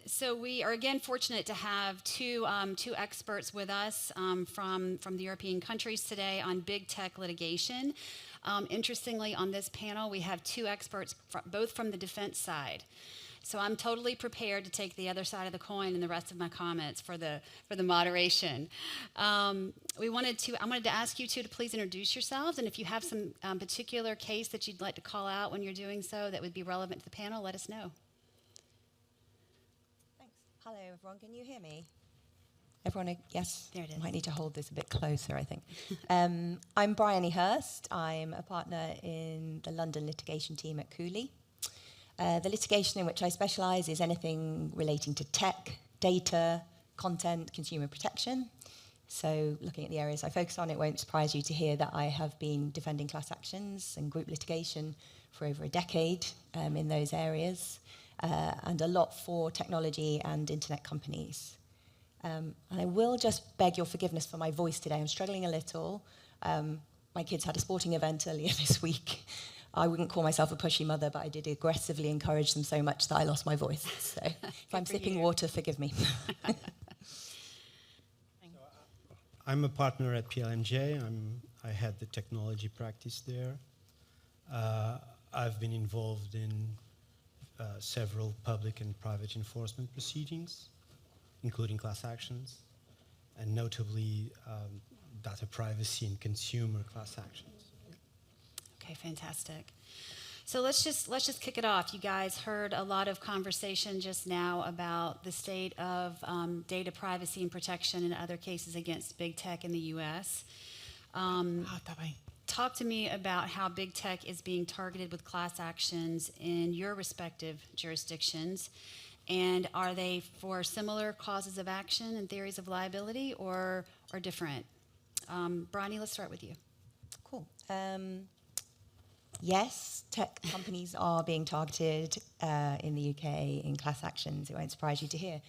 So we are again fortunate to have two experts with us from the European countries today on big tech litigation. Interestingly, on this panel, we have two experts, both from the defense side. So I'm totally prepared to take the other side of the coin in the rest of my comments for the moderation. I wanted to ask you two to please introduce yourselves, and if you have some particular case that you'd like to call out when you're doing so that would be relevant to the panel, let us know. Hello, everyone. Can you hear me? Everyone, yes? There it is. I might need to hold this a bit closer, I think. I'm Bryony Hurst. I'm a partner in the London litigation team at Cooley. The litigation in which I specialise is anything relating to tech, data, content, consumer protection. So looking at the areas I focus on, it won't surprise you to hear that I have been defending class actions and group litigation for over a decade in those areas. And a lot for technology and internet companies. And I will just beg your forgiveness for my voice today. I'm struggling a little. My kids had a sporting event earlier this week. I wouldn't call myself a pushy mother, but I did aggressively encourage them so much that I lost my voice. So if I'm sipping water, forgive me. I'm a partner at PLMJ. I head the technology practice there. I've been involved in several public and private enforcement proceedings, including class actions, and notably data privacy and consumer class actions. Okay, fantastic. So let's just kick it off. You guys heard a lot of conversation just now about the state of data privacy and protection in other cases against big tech in the U.S. Talk to me about how big tech is being targeted with class actions in your respective jurisdictions, and are they for similar causes of action and theories of liability, or different? Bryony, let's start with you. Cool. Yes, tech companies are being targeted in the UK in class actions. It won't surprise you to hear.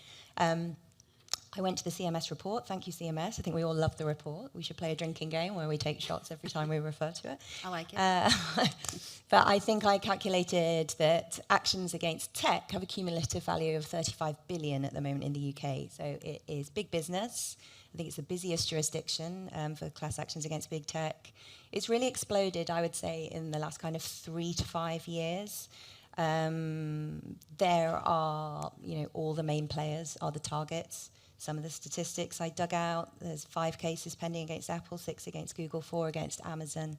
I went to the CMS report. Thank you, CMS. I think we all love the report. We should play a drinking game where we take shots every time we refer to it. I like it. But I think I calculated that actions against tech have a cumulative value of 35 billion at the moment in the UK. So it is big business. I think it's the busiest jurisdiction for class actions against big tech. It's really exploded, I would say, in the last kind of 3 to 5 years. There are, all the main players are the targets. Some of the statistics I dug out, there's 5 cases pending against Apple, 6 against Google, 4 against Amazon.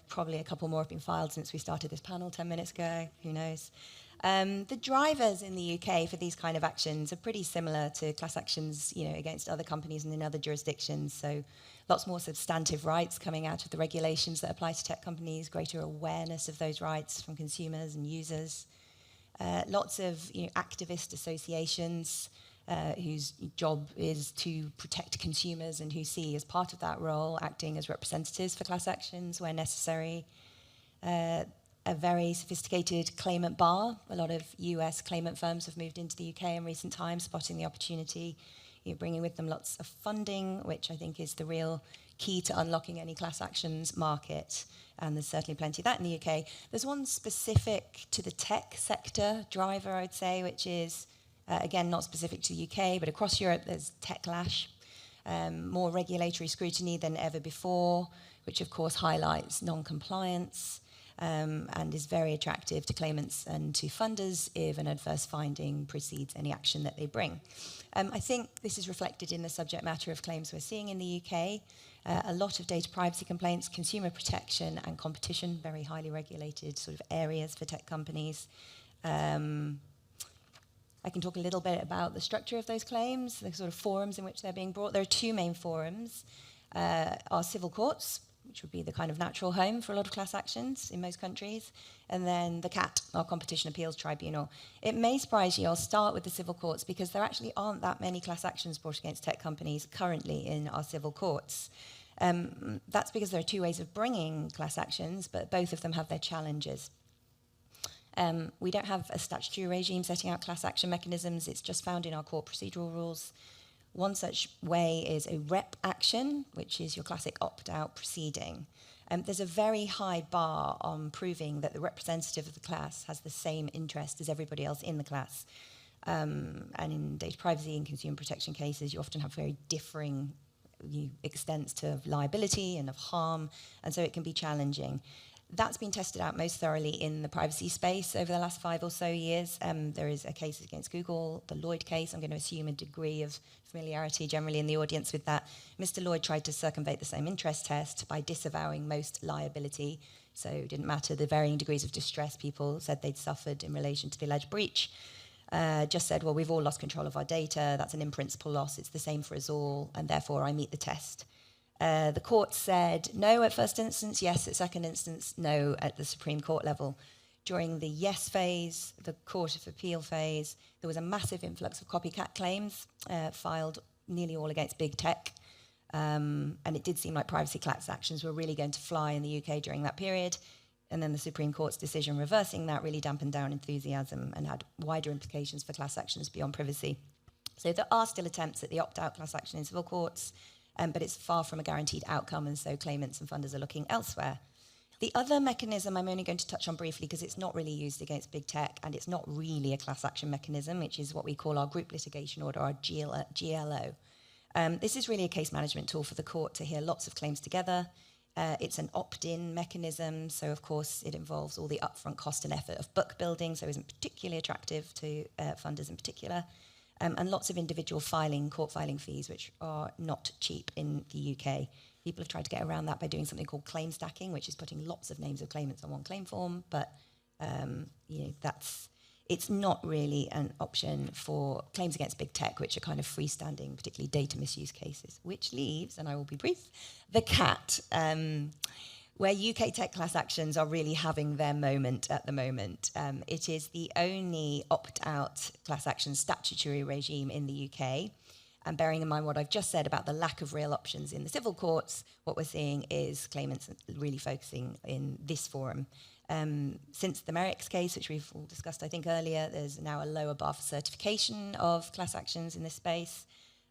Probably a couple more have been filed since we started this panel 10 minutes ago, who knows. The drivers in the UK for these kind of actions are pretty similar to class actions, against other companies and in other jurisdictions. So lots more substantive rights coming out of the regulations that apply to tech companies, greater awareness of those rights from consumers and users. Lots of activist associations whose job is to protect consumers and who see as part of that role acting as representatives for class actions where necessary. A very sophisticated claimant bar. A lot of US claimant firms have moved into the UK in recent times, spotting the opportunity, bringing with them lots of funding, which I think is the real key to unlocking any class actions market. And there's certainly plenty of that in the UK. There's one specific to the tech sector driver, I would say, which is, again, not specific to the UK, but across Europe, there's tech-lash. More regulatory scrutiny than ever before, which of course highlights non-compliance. And is very attractive to claimants and to funders if an adverse finding precedes any action that they bring. I think this is reflected in the subject matter of claims we're seeing in the UK. A lot of data privacy complaints, consumer protection and competition, very highly regulated sort of areas for tech companies. I can talk a little bit about the structure of those claims, the sort of forums in which they're being brought. There are 2 main forums. Our civil courts, which would be the kind of natural home for a lot of class actions in most countries, and then the CAT, our Competition Appeals Tribunal. It may surprise you, I'll start with the civil courts, because there actually aren't that many class actions brought against tech companies currently in our civil courts. That's because there are 2 ways of bringing class actions, but both of them have their challenges. We don't have a statutory regime setting out class action mechanisms. It's just found in our court procedural rules. One such way is a rep action, which is your classic opt-out proceeding. There's a very high bar on proving that the representative of the class has the same interest as everybody else in the class. And in data privacy and consumer protection cases, you often have very differing extents to liability and of harm, and so it can be challenging. That's been tested out most thoroughly in the privacy space over the last 5 or so years. There is a case against Google, the Lloyd case. I'm going to assume a degree of familiarity generally in the audience with that. Mr. Lloyd tried to circumvent the same interest test by disavowing most liability. So it didn't matter the varying degrees of distress people said they'd suffered in relation to the alleged breach. Just said, well, we've all lost control of our data. That's an in-principle loss. It's the same for us all, and therefore I meet the test. The court said no at first instance, yes at second instance, no at the Supreme Court level. During the yes phase, the Court of Appeal phase, there was a massive influx of copycat claims filed nearly all against big tech. And it did seem like privacy class actions were really going to fly in the UK during that period. And then the Supreme Court's decision reversing that really dampened down enthusiasm and had wider implications for class actions beyond privacy. So there are still attempts at the opt-out class action in civil courts, but it's far from a guaranteed outcome, and so claimants and funders are looking elsewhere. The other mechanism I'm only going to touch on briefly because it's not really used against big tech, and it's not really a class action mechanism, which is what we call our group litigation order, our GLO. This is really a case management tool for the court to hear lots of claims together. It's an opt-in mechanism, so of course it involves all the upfront cost and effort of book building, so isn't particularly attractive to funders in particular. And lots of individual court filing fees, which are not cheap in the UK. People have tried to get around that by doing something called claim stacking, which is putting lots of names of claimants on one claim form, but it's not really an option for claims against big tech, which are kind of freestanding, particularly data misuse cases, which leaves, and I will be brief, the CAT, where UK tech class actions are really having their moment at the moment. It is the only opt-out class action statutory regime in the UK. And bearing in mind what I've just said about the lack of real options in the civil courts, what we're seeing is claimants really focusing in this forum. Since the Merrick's case, which we've all discussed, I think, earlier, there's now a lower bar for certification of class actions in this space.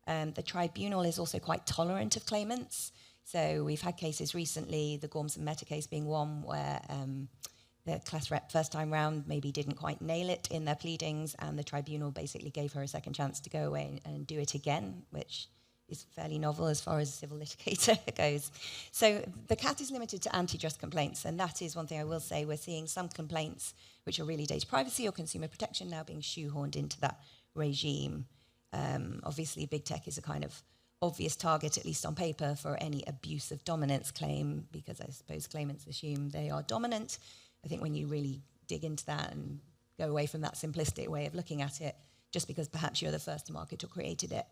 The tribunal is also quite tolerant of claimants. So we've had cases recently, the Gorms and Meta case being one where the class rep first time round maybe didn't quite nail it in their pleadings, and the tribunal basically gave her a second chance to go away and do it again, which is fairly novel as far as a civil litigator goes. So the CAT is limited to antitrust complaints, and that is one thing I will say. We're seeing some complaints which are really data privacy or consumer protection now being shoehorned into that regime. Obviously, big tech is a kind of obvious target, at least on paper, for any abuse of dominance claim, because I suppose claimants assume they are dominant. I think when you really dig into that and go away from that simplistic way of looking at it, just because perhaps you're the first to market or created it,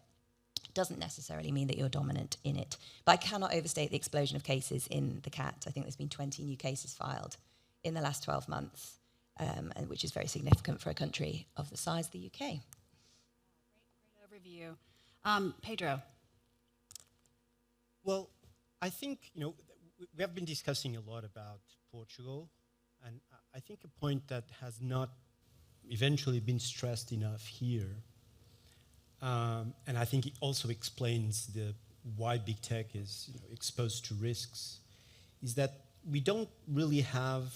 doesn't necessarily mean that you're dominant in it. But I cannot overstate the explosion of cases in the CAT. I think there's been 20 new cases filed in the last 12 months, and which is very significant for a country of the size of the UK. Great overview. Pedro. Well, I think, we have been discussing a lot about Portugal, and I think a point that has not eventually been stressed enough here, and I think it also explains why big tech is exposed to risks, is that we don't really have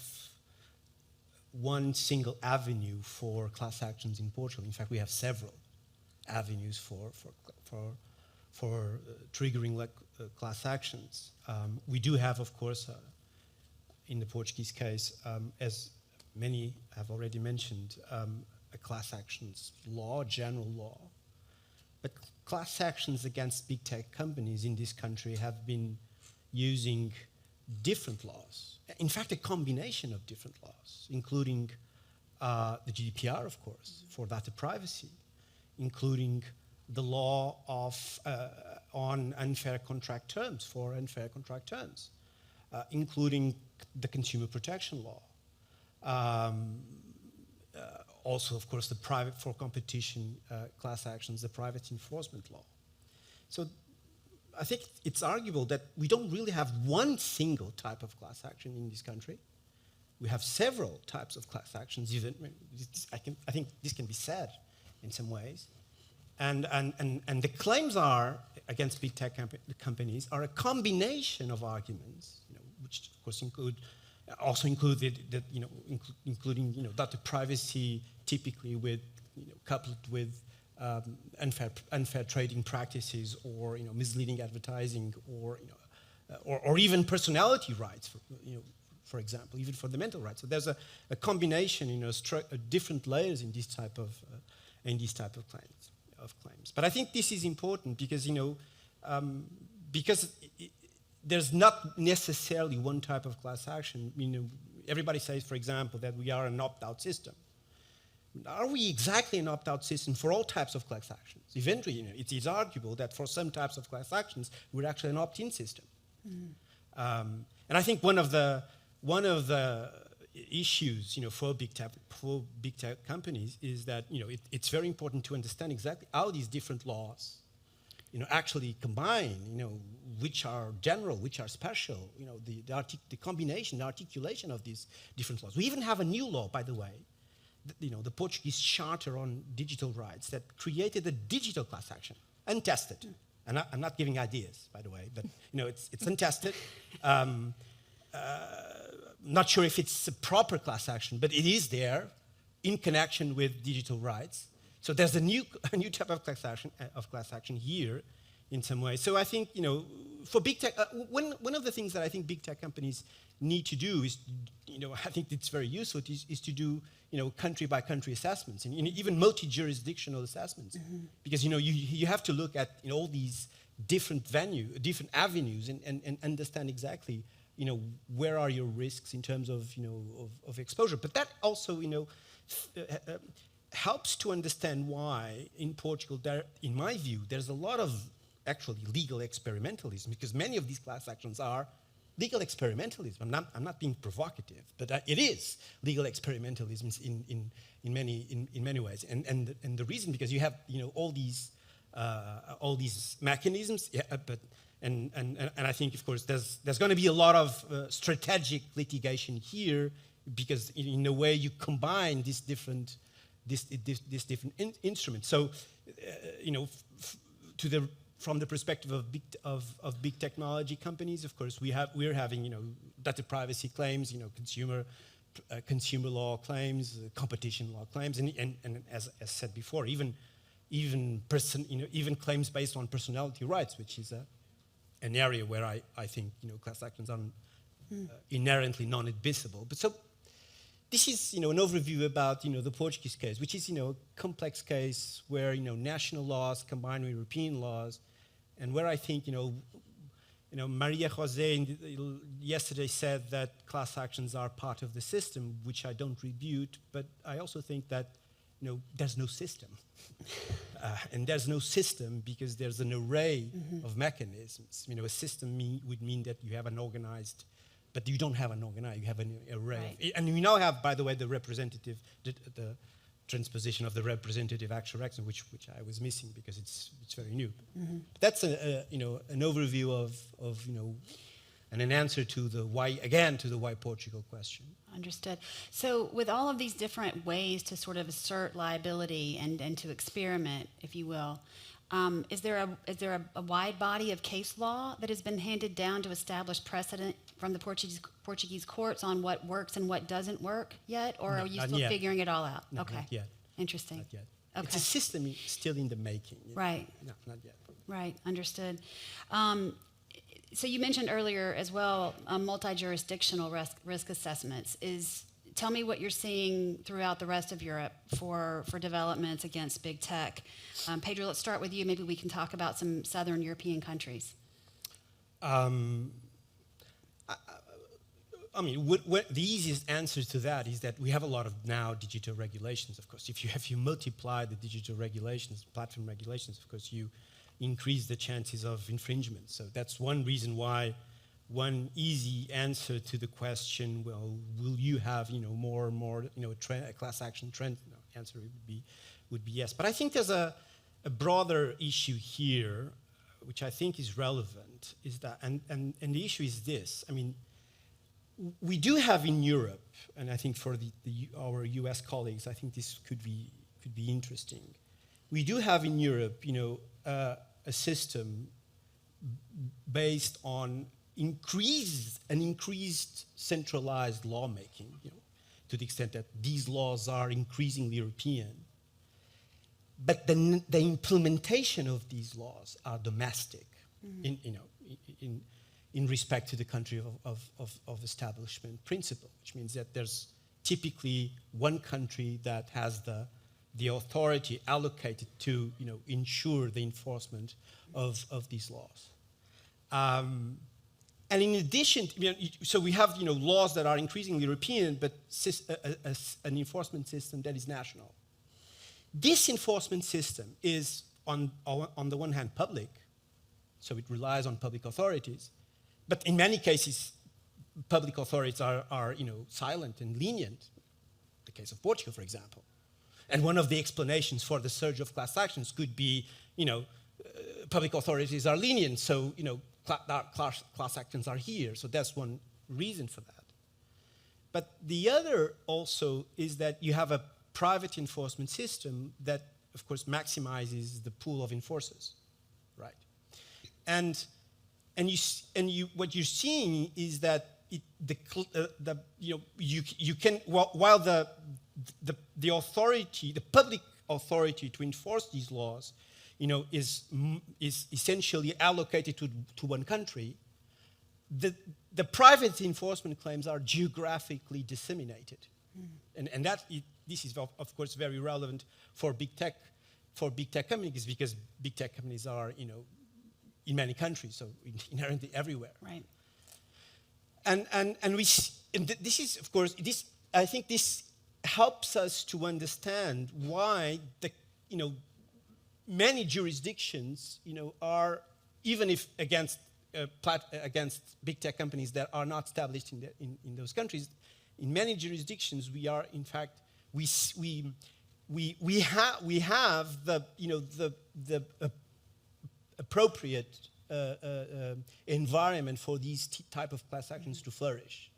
one single avenue for class actions in Portugal. In fact, we have several avenues for triggering class actions. We do have, of course, in the Portuguese case, as many have already mentioned, a class actions law, general law. But class actions against big tech companies in this country have been using different laws. In fact, a combination of different laws, including the GDPR, of course, for data privacy, including the law on unfair contract terms, for unfair contract terms, including the consumer protection law. Also, of course, the private for competition class actions, the private enforcement law. So I think it's arguable that we don't really have one single type of class action in this country. We have several types of class actions. Even I think this can be said in some ways. And the claims are against big tech companies are a combination of arguments, which of course include including data privacy, typically coupled with unfair trading practices, or misleading advertising, or even personality rights, for example, even fundamental rights. So there's a combination, different layers in this type of claims. But I think this is important because there's not necessarily one type of class action. Everybody says, for example, that we are an opt-out system. Are we exactly an opt-out system for all types of class actions? Eventually, it is arguable that for some types of class actions, we're actually an opt-in system. And I think one of the issues, for big tech companies is that it's very important to understand exactly how these different laws, actually combine, which are general, which are special, the combination, the articulation of these different laws. We even have a new law, by the way, the Portuguese Charter on Digital Rights, that created a digital class action, untested. And I'm not giving ideas, by the way, but it's untested. Not sure if it's a proper class action, but it is there in connection with digital rights. So there's a new type of class action here, in some way. So I think for big tech, one of the things that I think big tech companies need to do is, I think it's very useful is to do country by country assessments, and even multi-jurisdictional assessments, because you have to look at all these different avenues, and understand exactly where are your risks in terms of exposure. But that also helps to understand why in Portugal in my view there's a lot of actually legal experimentalism, because many of these class actions are legal experimentalism. I'm not being provocative, but it is legal experimentalism in many ways. And the reason, because you have all these mechanisms, and I think of course there's going to be a lot of strategic litigation here, because in a way you combine these different instruments. So from the perspective of big technology companies, of course, we're having data privacy claims, consumer law claims, competition law claims, and as said before, even claims based on personality rights, which is an area where I think class actions are inherently non-admissible. But so this is an overview about the Portuguese case, which is a complex case where national laws combine with European laws. And where I think, Maria Jose yesterday said that class actions are part of the system, which I don't rebut, but I also think that, there's no system. And there's no system because there's an array of mechanisms. A system would mean that you have an organized, but you don't have an organized, you have an array. Right. And we now have, by the way, the transposition of the representative action record, which I was missing because it's very new. That's an overview of and an answer to the why Portugal question. Understood. So with all of these different ways to sort of assert liability and to experiment, if you will, is there a wide body of case law that has been handed down to establish precedent from the Portuguese courts on what works and what doesn't work yet, or are you still figuring it all out? No, okay. Not yet. Interesting. Not yet. Okay. It's a system still in the making. Right. No, not yet. Right. Understood. So you mentioned earlier as well multi-jurisdictional risk assessments. Tell me what you're seeing throughout the rest of Europe for developments against big tech. Pedro, let's start with you. Maybe we can talk about some Southern European countries. The easiest answer to that is that we have a lot of now digital regulations. Of course, if you multiply the digital regulations, platform regulations, of course you increase the chances of infringement. So that's one reason why one easy answer to the question, well, will you have more and more a class action trend? No, answer would be yes. But I think there's a broader issue here, which I think is relevant, is that and the issue is this. We do have in Europe, and I think for our US colleagues, I think this could be interesting. We do have in Europe, a system based on increased centralized lawmaking, to the extent that these laws are increasingly European. But the implementation of these laws are domestic, in respect to the country of establishment principle, which means that there's typically one country that has the authority allocated to ensure the enforcement of these laws. And in addition, so we have laws that are increasingly European, but an enforcement system that is national. This enforcement system is on the one hand public, so it relies on public authorities, but in many cases, public authorities are silent and lenient. The case of Portugal, for example. And one of the explanations for the surge of class actions could be, public authorities are lenient, so class actions are here. So that's one reason for that. But the other also is that you have a private enforcement system that, of course, maximizes the pool of enforcers, right? And what you're seeing is that you can, while the authority, the public authority to enforce these laws, is essentially allocated to one country, the private enforcement claims are geographically disseminated, and this is of course very relevant for big tech companies, because big tech companies are in many countries, so inherently everywhere. Right. And this is, of course, I think this helps us to understand why many jurisdictions, are, even if against big tech companies that are not established in those countries, in many jurisdictions we are, in fact, we have the appropriate environment for these type of class actions to flourish.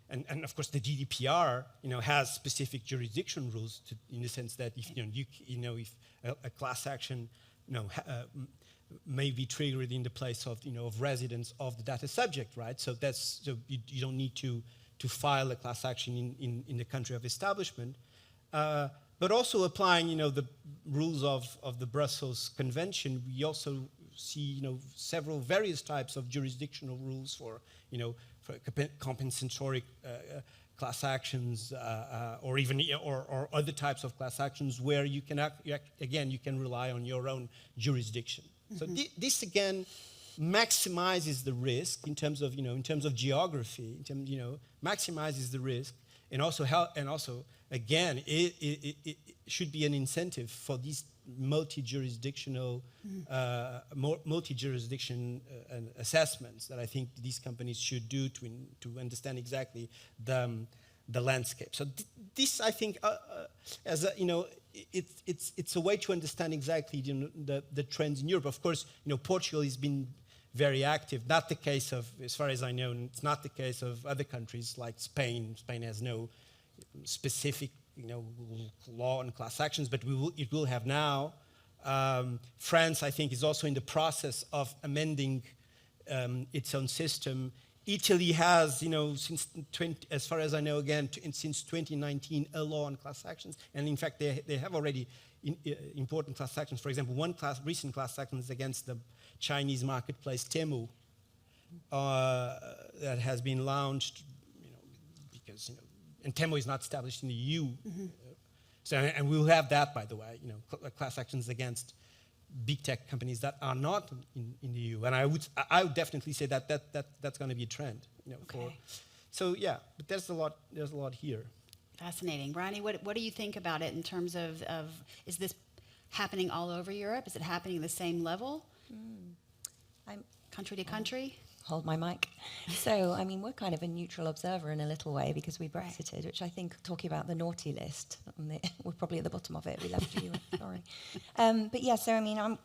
And of course, the GDPR, has specific jurisdiction rules in the sense that if if a class action, may be triggered in the place of of residence of the data subject, right? So you don't need to file a class action in the country of establishment, but also applying the rules of the Brussels Convention. We also see several various types of jurisdictional rules for for compensatory class actions, or even or other types of class actions where you can you can rely on your own jurisdiction. Mm-hmm. So this again maximizes the risk in terms of geography, in terms maximizes the risk, and also again it should be an incentive for these multi-jurisdiction assessments that I think these companies should do to understand exactly the landscape. So this, I think, as a, it's a way to understand exactly the trends in Europe. Of course, Portugal has been very active. Not the case of, as far as I know, it's not the case of other countries like Spain. Spain has no specific law on class actions, but it will have now. France, I think, is also in the process of amending its own system. Italy has, as far as I know, again, since 2019, a law on class actions, and in fact, they have already important class actions. For example, recent class action is against the Chinese marketplace Temu, that has been launched, because and Temu is not established in the EU. Mm-hmm. So, and we'll have that, by the way, class actions against big tech companies that are not in the EU. And I would definitely say that's going to be a trend. Okay. So yeah, but there's a lot here. Fascinating, Bryony. What do you think about it in terms of is this happening all over Europe? Is it happening at the same level? I'm country to country. Hold my mic. So, we're kind of a neutral observer in a little way because we Brexited, which I think, talking about the naughty list, we're probably at the bottom of it. We left you, sorry. But yeah, so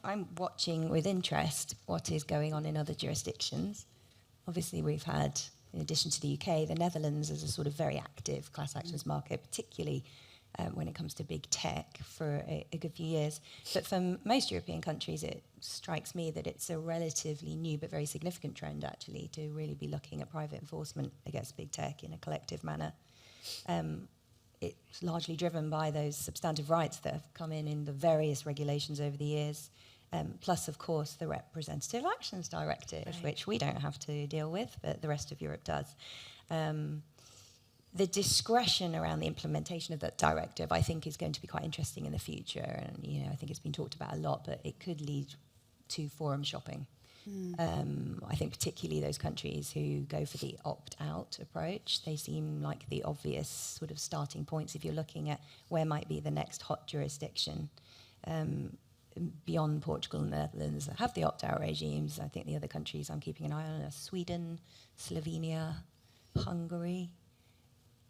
I'm watching with interest what is going on in other jurisdictions. Obviously, we've had, in addition to the UK, the Netherlands as a sort of very active class actions market, particularly when it comes to big tech for a good few years. But for most European countries, it strikes me that it's a relatively new but very significant trend, actually, to really be looking at private enforcement against big tech in a collective manner. It's largely driven by those substantive rights that have come in the various regulations over the years, plus, of course, the Representative Actions Directive, right, which we don't have to deal with, but the rest of Europe does. The discretion around the implementation of that directive, I think, is going to be quite interesting in the future. And, you know, I think it's been talked about a lot, but it could lead to forum shopping. I think particularly those countries who go for the opt-out approach, they seem like the obvious sort of starting points if you're looking at where might be the next hot jurisdiction. Beyond Portugal and the Netherlands that have the opt-out regimes, I think the other countries I'm keeping an eye on are Sweden, Slovenia, Hungary,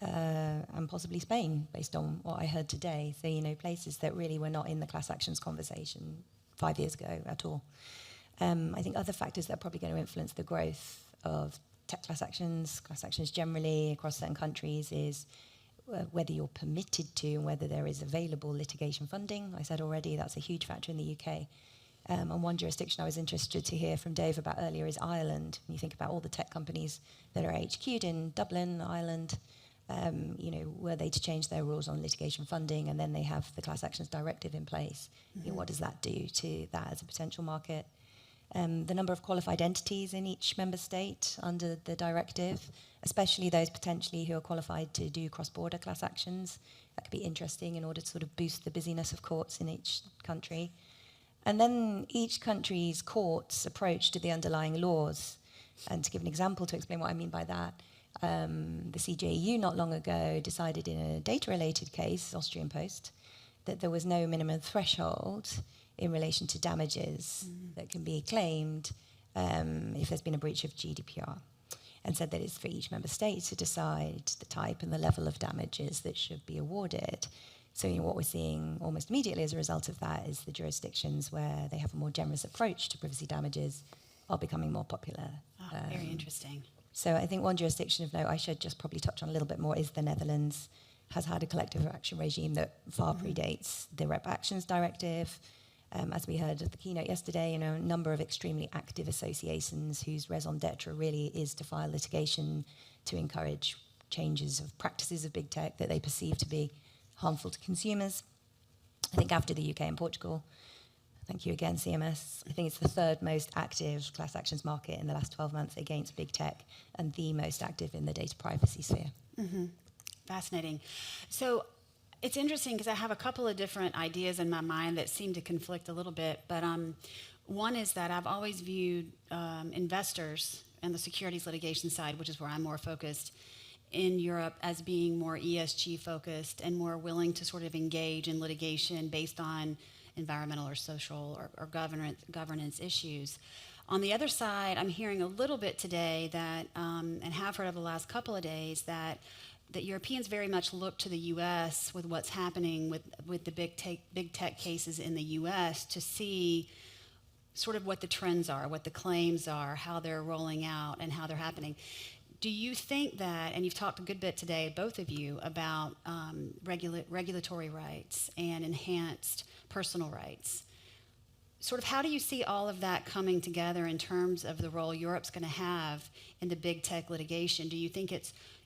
and possibly Spain, based on what I heard today. So, you know, places that really were not in the class actions conversation 5 years ago at all. I think other factors that are probably going to influence the growth of tech class actions generally across certain countries is whether you're permitted to and whether there is available litigation funding. I said already that's a huge factor in the UK. And one jurisdiction I was interested to hear from Dave about earlier is Ireland. When you think about all the tech companies that are HQ'd in Dublin, Ireland, you know, were they to change their rules on litigation funding and then they have the class actions directive in place, you know, what does that do to that as a potential market? The number of qualified entities in each member state under the directive, especially those potentially who are qualified to do cross-border class actions. That could be interesting in order to sort of boost the busyness of courts in each country. And then each country's court's approach to the underlying laws. And to give an example to explain what I mean by that, the CJEU not long ago decided in a data-related case, Austrian Post, that there was no minimum threshold in relation to damages that can be claimed if there's been a breach of GDPR, and said that it's for each member state to decide the type and the level of damages that should be awarded. So, you know, what we're seeing almost immediately as a result of that is the jurisdictions where they have a more generous approach to privacy damages are becoming more popular. Very interesting. So I think one jurisdiction of note I should just probably touch on a little bit more is the Netherlands has had a collective action regime that far predates the Rep Actions Directive. As we heard at the keynote yesterday, you know, a number of extremely active associations whose raison d'etre really is to file litigation to encourage changes of practices of big tech that they perceive to be harmful to consumers. I think after the UK and Portugal, thank you again, CMS, I think it's the third most active class actions market in the last 12 months against big tech and the most active in the data privacy sphere. Fascinating. So it's interesting because I have a couple of different ideas in my mind that seem to conflict a little bit, but one is that I've always viewed investors and the securities litigation side, which is where I'm more focused in Europe, as being more ESG focused and more willing to sort of engage in litigation based on environmental or social or governance issues. On the other side, I'm hearing a little bit today that, and have heard over the last couple of days, that Europeans very much look to the U.S. with what's happening with the big tech cases in the U.S. to see sort of what the trends are, what the claims are, how they're rolling out, and how they're happening. Do you think that, and you've talked a good bit today, both of you, about regulatory rights and enhanced personal rights, sort of how do you see all of that coming together in terms of the role Europe's going to have in the big tech litigation? Do you think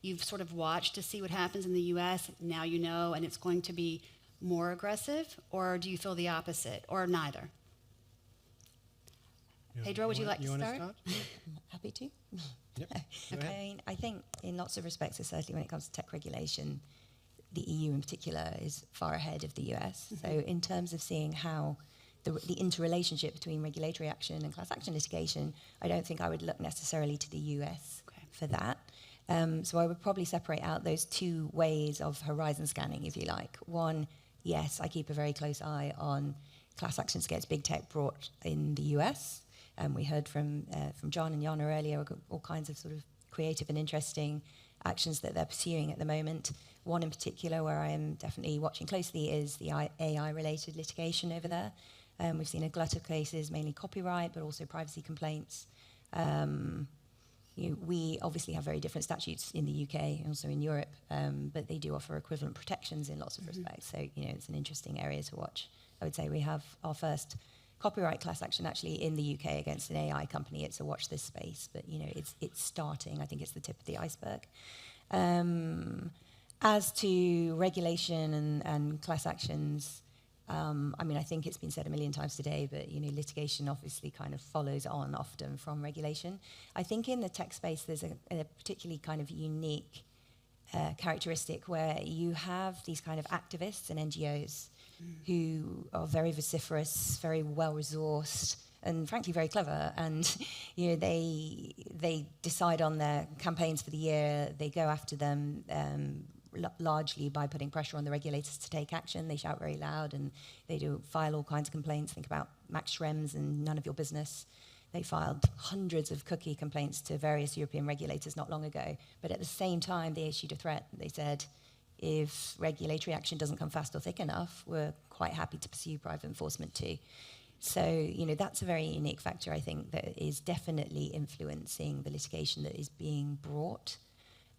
you've sort of watched to see what happens in the U.S., now you know, and it's going to be more aggressive, or do you feel the opposite, or neither? Pedro, would you like to start? I'm happy to. Yep. I mean, I think in lots of respects, certainly when it comes to tech regulation, the EU in particular is far ahead of the US. So in terms of seeing how the interrelationship between regulatory action and class action litigation, I don't think I would look necessarily to the US for that. So I would probably separate out those two ways of horizon scanning, if you like. One, yes, I keep a very close eye on class actions against big tech brought in the US. We heard from John and Jana earlier, all kinds of sort of creative and interesting actions that they're pursuing at the moment. One in particular where I am definitely watching closely is the AI-related litigation over there. We've seen a glut of cases, mainly copyright, but also privacy complaints. we obviously have very different statutes in the UK and also in Europe, but they do offer equivalent protections in lots of respects. So, it's an interesting area to watch. I would say we have our first copyright class action actually in the UK against an AI company. It's a watch this space, but, it's starting. I think it's the tip of the iceberg. As to regulation and class actions, I think it's been said a million times today, but litigation obviously kind of follows on often from regulation. I think in the tech space there's a particularly kind of unique characteristic where you have these kind of activists and NGOs who are very vociferous, very well-resourced, and frankly very clever. And they decide on their campaigns for the year. They go after them largely by putting pressure on the regulators to take action. They shout very loud and they do file all kinds of complaints. Think about Max Schrems and None of Your Business. They filed hundreds of cookie complaints to various European regulators not long ago. But at the same time, they issued a threat. They said, if regulatory action doesn't come fast or thick enough, we're quite happy to pursue private enforcement too. So, that's a very unique factor, I think, that is definitely influencing the litigation that is being brought.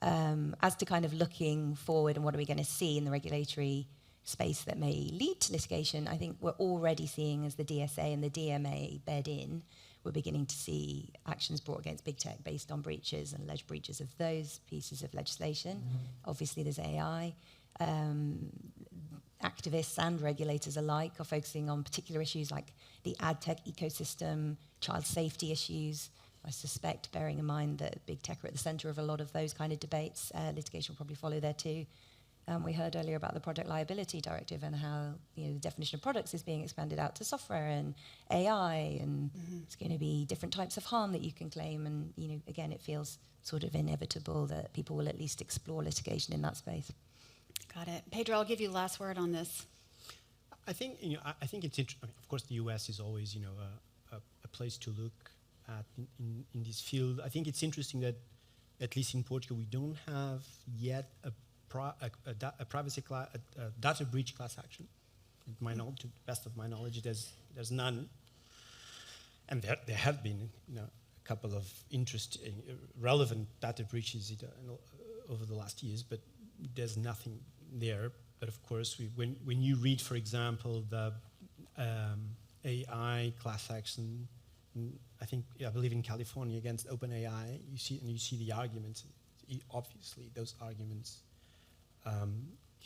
As to kind of looking forward and what are we going to see in the regulatory space that may lead to litigation, I think we're already seeing, as the DSA and the DMA bed in, we're beginning to see actions brought against big tech based on breaches and alleged breaches of those pieces of legislation. Obviously, there's AI. Activists and regulators alike are focusing on particular issues like the ad tech ecosystem, child safety issues. I suspect, bearing in mind that big tech are at the centre of a lot of those kind of debates, litigation will probably follow there too. We heard earlier about the Product Liability Directive and how the definition of products is being expanded out to software and AI, and it's going to be different types of harm that you can claim. And again, it feels sort of inevitable that people will at least explore litigation in that space. Got it. Pedro, I'll give you the last word on this. I think I think it's interesting. Of course, the US is always a place to look at in this field. I think it's interesting that at least in Portugal we don't have yet a data breach class action. To the best of my knowledge, there's none, and there have been a couple of interesting, relevant data breaches over the last years, but there's nothing there. But of course, when you read, for example, the AI class action, I believe in California against OpenAI, you see the arguments. Obviously, those arguments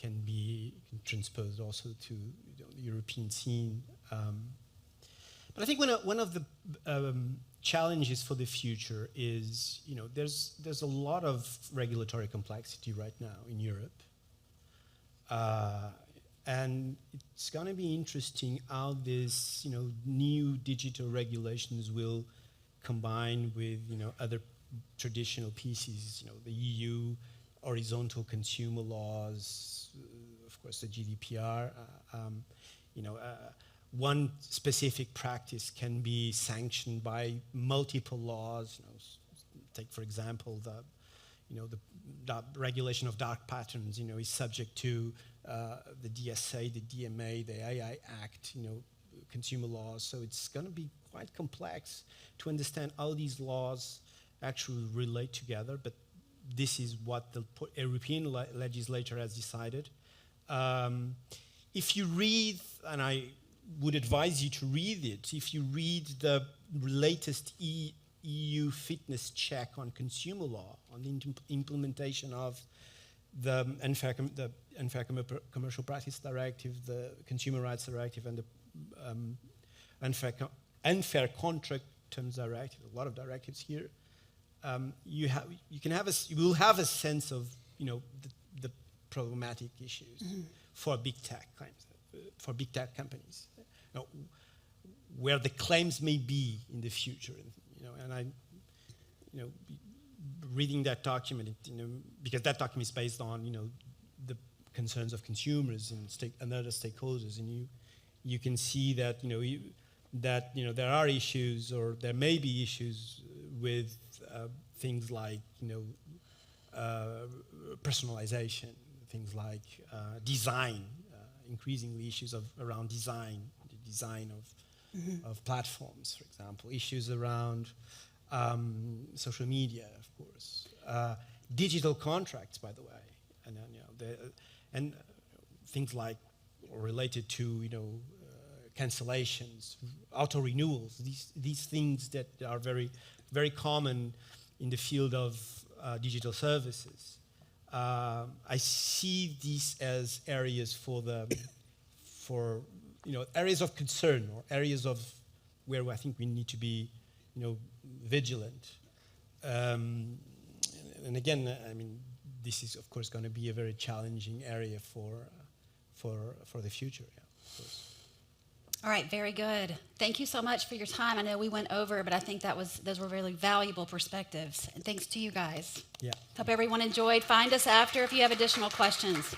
can be transposed also to the European scene. But I think one of the challenges for the future is, there's a lot of regulatory complexity right now in Europe. And it's going to be interesting how this, new digital regulations will combine with, other traditional pieces, the EU, horizontal consumer laws, of course, the GDPR. One specific practice can be sanctioned by multiple laws. Take, for example, the regulation of dark patterns, is subject to the DSA, the DMA, the AI Act, consumer laws. So it's going to be quite complex to understand how these laws actually relate together. But this is what the European legislature has decided. If you read, and I would advise you to read it, if you read the latest EU fitness check on consumer law, on the implementation of the Unfair Commercial Practice Directive, the Consumer Rights Directive, and the Unfair Contract Terms Directive, a lot of directives here, you will have a sense of the problematic issues for big tech claims, for big tech companies, where the claims may be in the future, and I, reading that document, because that document is based on the concerns of consumers and other stakeholders, and you can see that there are issues, or there may be issues with things like personalization, things like design, increasingly issues around design, the design of platforms, for example, issues around social media, of course, digital contracts, by the way, and and things like related to cancellations, auto renewals. These things that are very very common in the field of digital services. I see these as areas for areas of concern, or areas of where I think we need to be vigilant. And again, I mean, this is of course going to be a very challenging area for the future. Yeah, of course. All right, very good. Thank you so much for your time. I know we went over, but I think those were really valuable perspectives. And thanks to you guys. Yeah. Hope everyone enjoyed. Find us after if you have additional questions.